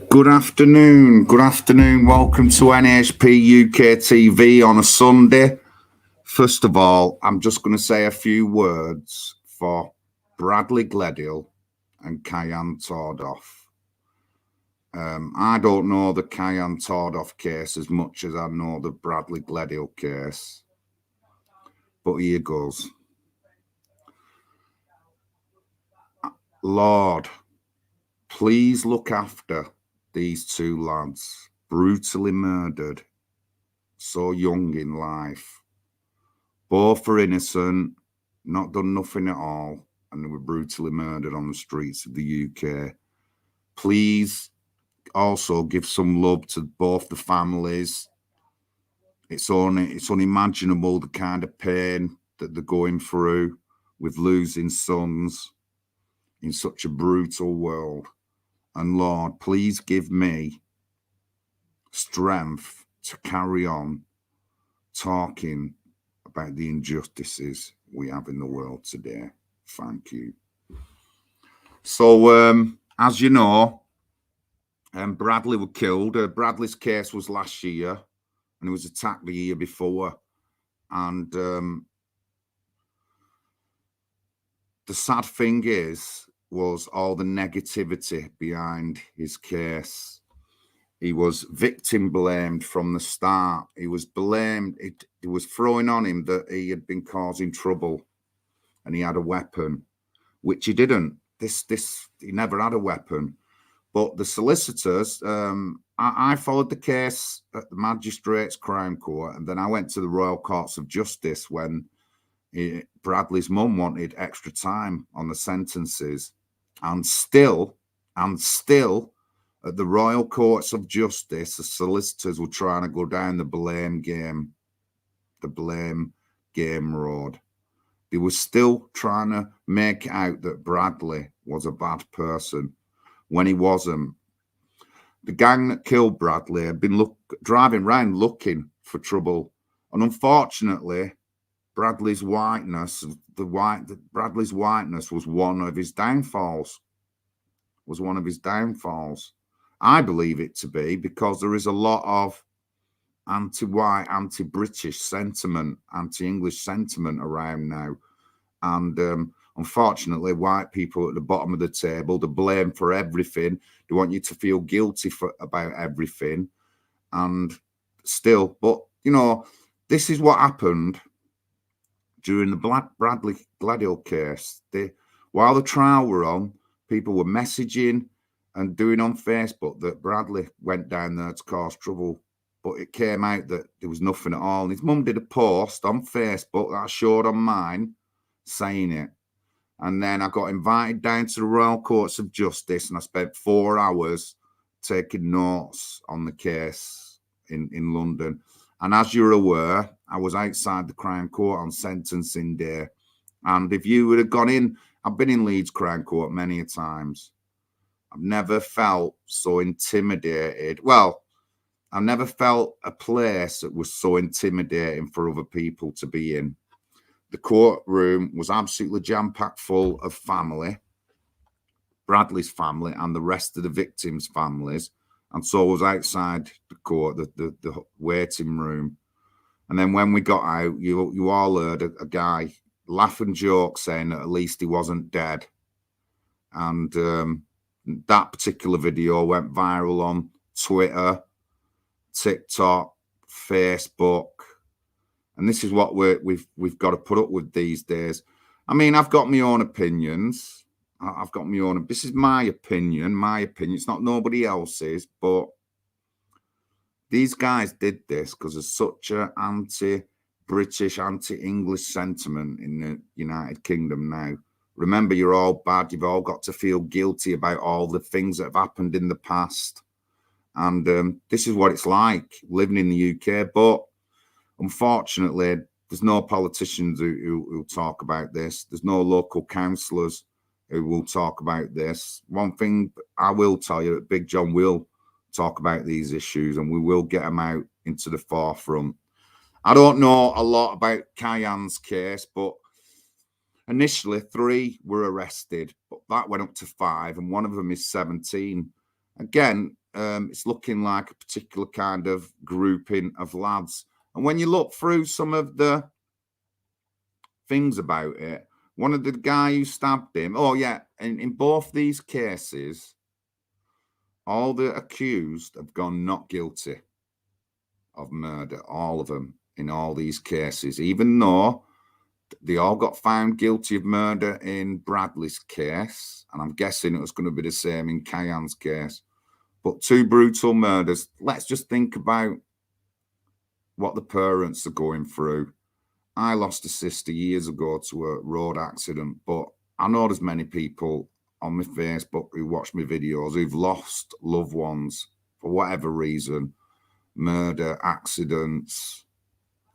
Good afternoon. Welcome to NHPUK TV on a Sunday. First of all, I'm just going to say a few words for Bradley Gledhill and Kian Tordoff. I don't know the Kian Tordoff case as much as I know the Bradley Gledhill case, but here goes. Lord, please look after these two lads, brutally murdered, so young in life. Both are innocent, not done nothing at all, and they were brutally murdered on the streets of the UK. Please also give some love to both the families. It's unimaginable the kind of pain that they're going through with losing sons in such a brutal world. And Lord, please give me strength to carry on talking about the injustices we have in the world today. Thank you. So, as you know, Bradley was killed. Bradley's case was last year, and he was attacked the year before. And the sad thing was all the negativity behind his case. He was victim blamed from the start. He was blamed. It was thrown on him that he had been causing trouble and he had a weapon, which he didn't. He never had a weapon. But the solicitors, I followed the case at the Magistrates Crown Court, and then I went to the Royal Courts of Justice when Bradley's mum wanted extra time on the sentences. And still, at the Royal Courts of Justice, the solicitors were trying to go down the blame game road. They were still trying to make out that Bradley was a bad person when he wasn't. The gang that killed Bradley had been driving around looking for trouble, and unfortunately, Bradley's whiteness was one of his downfalls. I believe it to be, because there is a lot of anti-white, anti-British sentiment, anti-English sentiment around now. And unfortunately, white people at the bottom of the table, they're blamed for everything. They want you to feel guilty about everything. And still, but, you know, this is what happened during the Bradley Gledhill case. While the trial were on, people were messaging and doing on Facebook that Bradley went down there to cause trouble. But it came out that there was nothing at all. And his mum did a post on Facebook that I showed on mine saying it. And then I got invited down to the Royal Courts of Justice, and I spent 4 hours taking notes on the case in London. And as you're aware, I was outside the Crown Court on sentencing day. And if you would have gone in, I've been in Leeds Crown Court many a times. I've never felt so intimidated. Well, I've never felt a place that was so intimidating for other people to be in. The courtroom was absolutely jam-packed full of family, Bradley's family and the rest of the victims' families. And so I was outside the court, the waiting room. And then when we got out, you all heard a guy laugh and joke saying that at least he wasn't dead. And that particular video went viral on Twitter, TikTok, Facebook. And this is what we've got to put up with these days. I mean, I've got my own opinions. This is my opinion. It's not nobody else's. But these guys did this because of such an anti-British, anti-English sentiment in the United Kingdom now. Remember, you're all bad. You've all got to feel guilty about all the things that have happened in the past. And this is what it's like living in the UK. But unfortunately, there's no politicians who talk about this. There's no local councillors who will talk about this. One thing I will tell you, that Big John will talk about these issues, and we will get them out into the forefront. I don't know a lot about Kian's case, but initially 3 were arrested, but that went up to 5, and one of them is 17. Again, it's looking like a particular kind of grouping of lads. And when you look through some of the things about it, one of the guy who stabbed him, in both these cases, all the accused have gone not guilty of murder, all of them, in all these cases, even though they all got found guilty of murder in Bradley's case, and I'm guessing it was going to be the same in Kian's case. But 2 brutal murders. Let's just think about what the parents are going through. I lost a sister years ago to a road accident, but I know there's many people on my Facebook who watch my videos who've lost loved ones for whatever reason, murder, accidents,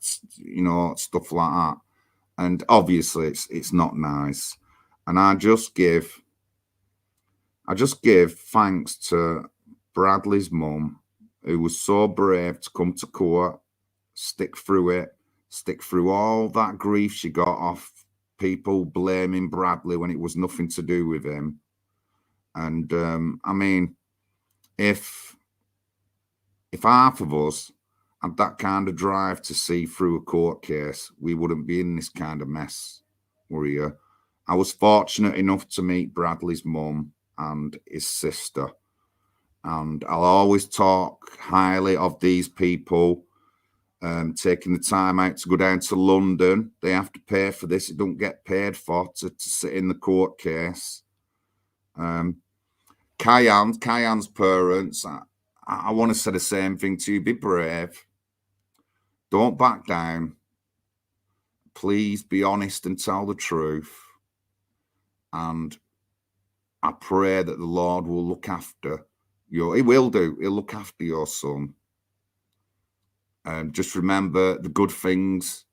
stuff like that. And obviously it's not nice. And I just give thanks to Bradley's mum, who was so brave to come to court, stick through all that grief she got off people blaming Bradley when it was nothing to do with him. And I mean, if half of us had that kind of drive to see through a court case, we wouldn't be in this kind of mess, were you? I was fortunate enough to meet Bradley's mum and his sister, and I'll always talk highly of these people taking the time out to go down to London. They have to pay for this. It don't get paid for to sit in the court case. Kian's parents, I want to say the same thing to you. Be brave. Don't back down. Please be honest and tell the truth. And I pray that the Lord will look after you. He will do. He'll look after your son. Just remember the good things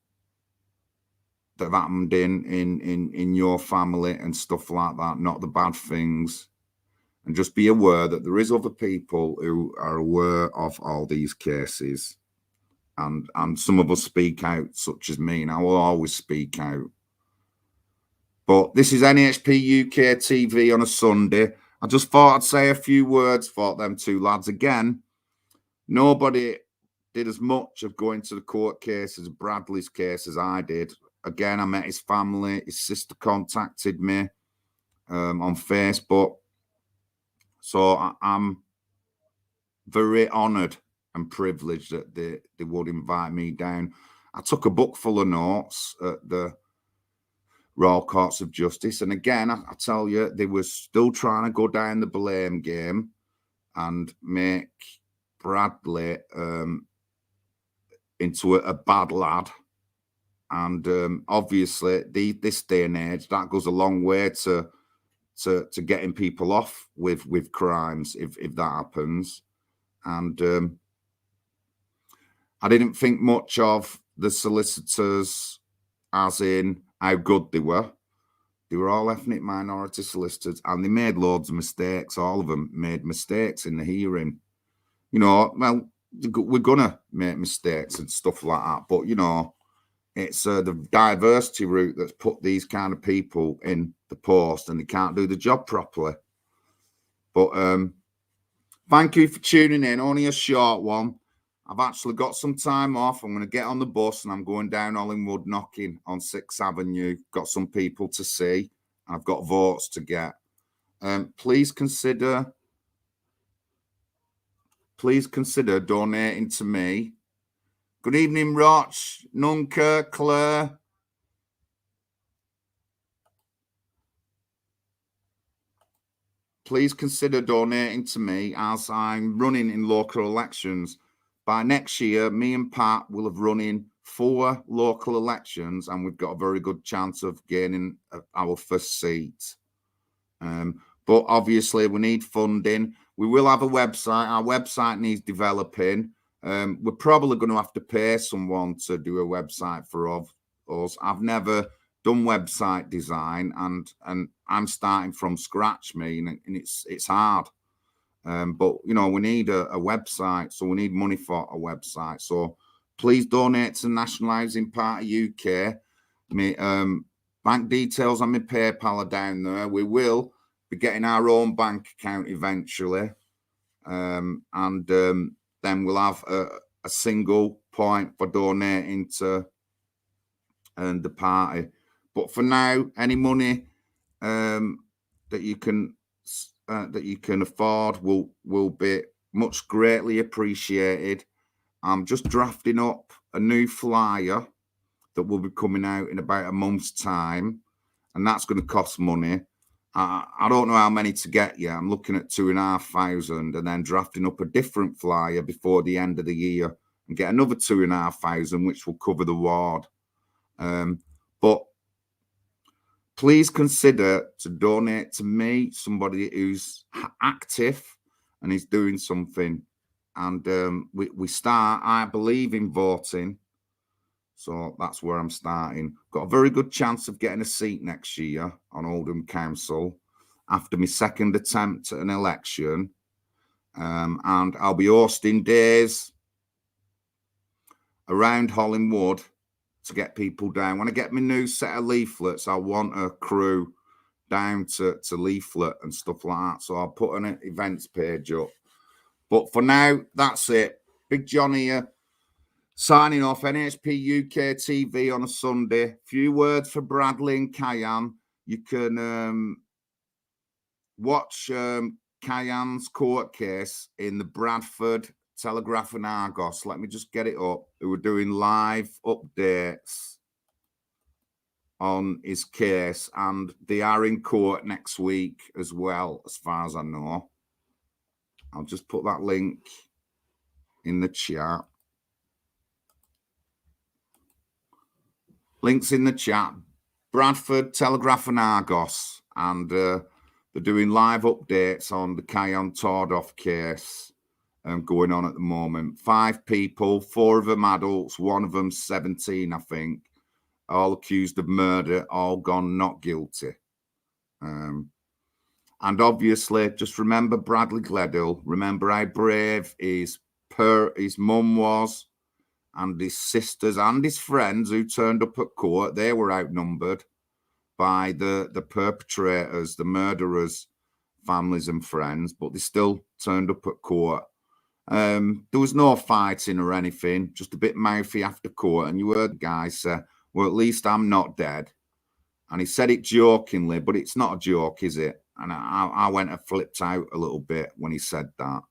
that have happened in your family and stuff like that, not the bad things. And just be aware that there is other people who are aware of all these cases. And some of us speak out, such as me, and I will always speak out. But this is NHPUK TV on a Sunday. I just thought I'd say a few words for them 2 lads. Again, nobody did as much of going to the court case as Bradley's case as I did. Again, I met his family. His sister contacted me on Facebook. So I'm very honoured and privileged that they would invite me down. I took a book full of notes at the Royal Courts of Justice. And again, I tell you, they were still trying to go down the blame game and make Bradley into a bad lad. And obviously, this day and age, that goes a long way to getting people off with crimes if that happens. And I didn't think much of the solicitors as in how good they were. They were all ethnic minority solicitors, and they made loads of mistakes. All of them made mistakes in the hearing. Well, we're gonna make mistakes and stuff like that, but it's the diversity route that's put these kind of people in the post, and they can't do the job properly. But thank you for tuning in. Only a short one. I've actually got some time off. I'm going to get on the bus and I'm going down Hollingwood knocking on 6th Avenue. Got some people to see. I've got votes to get. Please consider donating to me. Good evening, Roch, Nunca, Claire. Please consider donating to me as I'm running in local elections. By next year, me and Pat will have run in 4 local elections, and we've got a very good chance of gaining our first seat. But obviously, we need funding. We will have a website. Our website needs developing. We're probably going to have to pay someone to do a website for us. I've never done website design, and I'm starting from scratch, and it's hard. But you know, we need a website, so we need money for a website. So please donate to the National Housing Party UK. Bank details on my PayPal are down there. We will be getting our own bank account eventually, and then we'll have a single point for donating to the party. But for now, any money that you can afford will be much greatly appreciated. I'm just drafting up a new flyer that will be coming out in about a month's time, and that's going to cost money. I don't know how many to get yet. I'm looking at 2,500, and then drafting up a different flyer before the end of the year and get another 2,500, which will cover the ward. But please consider to donate to me, somebody who's active and is doing something. And we start, I believe, in voting. So that's where I'm starting. Got a very good chance of getting a seat next year on Oldham Council after my second attempt at an election. And I'll be hosting days around Hollingwood to get people down. When I get my new set of leaflets, I want a crew down to leaflet and stuff like that. So I'll put an events page up. But for now, that's it. Big John here, signing off. NHPUK TV on a Sunday. Few words for Bradley and Kian. You can watch Kian's court case in the Bradford Telegraph and Argos. Let me just get it up. They were doing live updates on his case, and they are in court next week as well, as far as I know. I'll just put that link in the chat. Links in the chat. Bradford Telegraph and Argos, and they're doing live updates on the Kian Tordoff case going on at the moment. 5 people, 4 of them adults, 1 of them 17, I think, all accused of murder, all gone not guilty. And obviously, just remember Bradley Gledhill. Remember how brave his mum was, and his sisters and his friends who turned up at court. They were outnumbered by the perpetrators, the murderers, families and friends, but they still turned up at court. There was no fighting or anything, just a bit mouthy after court. And you heard the guy say, well, at least I'm not dead. And he said it jokingly, but it's not a joke, is it? And I went and flipped out a little bit when he said that.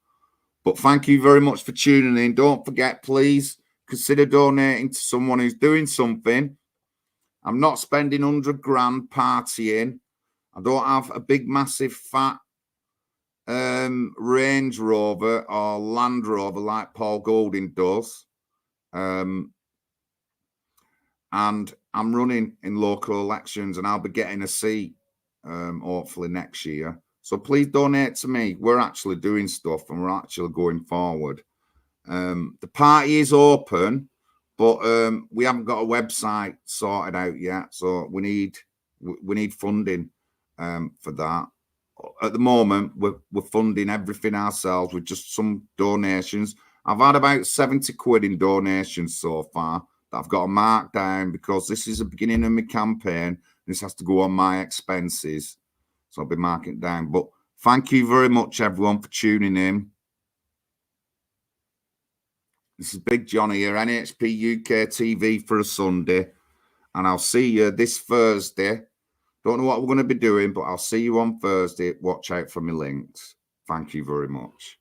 But thank you very much for tuning in. Don't forget, please consider donating to someone who's doing something. I'm not spending 100 grand partying. I don't have a big, massive, fat Range Rover or Land Rover like Paul Golding does. And I'm running in local elections, and I'll be getting a seat hopefully next year. So please donate to me. We're actually doing stuff, and we're actually going forward. The party is open, but we haven't got a website sorted out yet. So we need funding for that. At the moment, we're funding everything ourselves with just some donations. I've had about 70 quid in donations so far that I've got to mark down, because this is the beginning of my campaign. This has to go on my expenses. So I'll be marking it down. But thank you very much, everyone, for tuning in. This is Big Johnny here, NHPUK TV for a Sunday. And I'll see you this Thursday. Don't know what we're going to be doing, but I'll see you on Thursday. Watch out for my links. Thank you very much.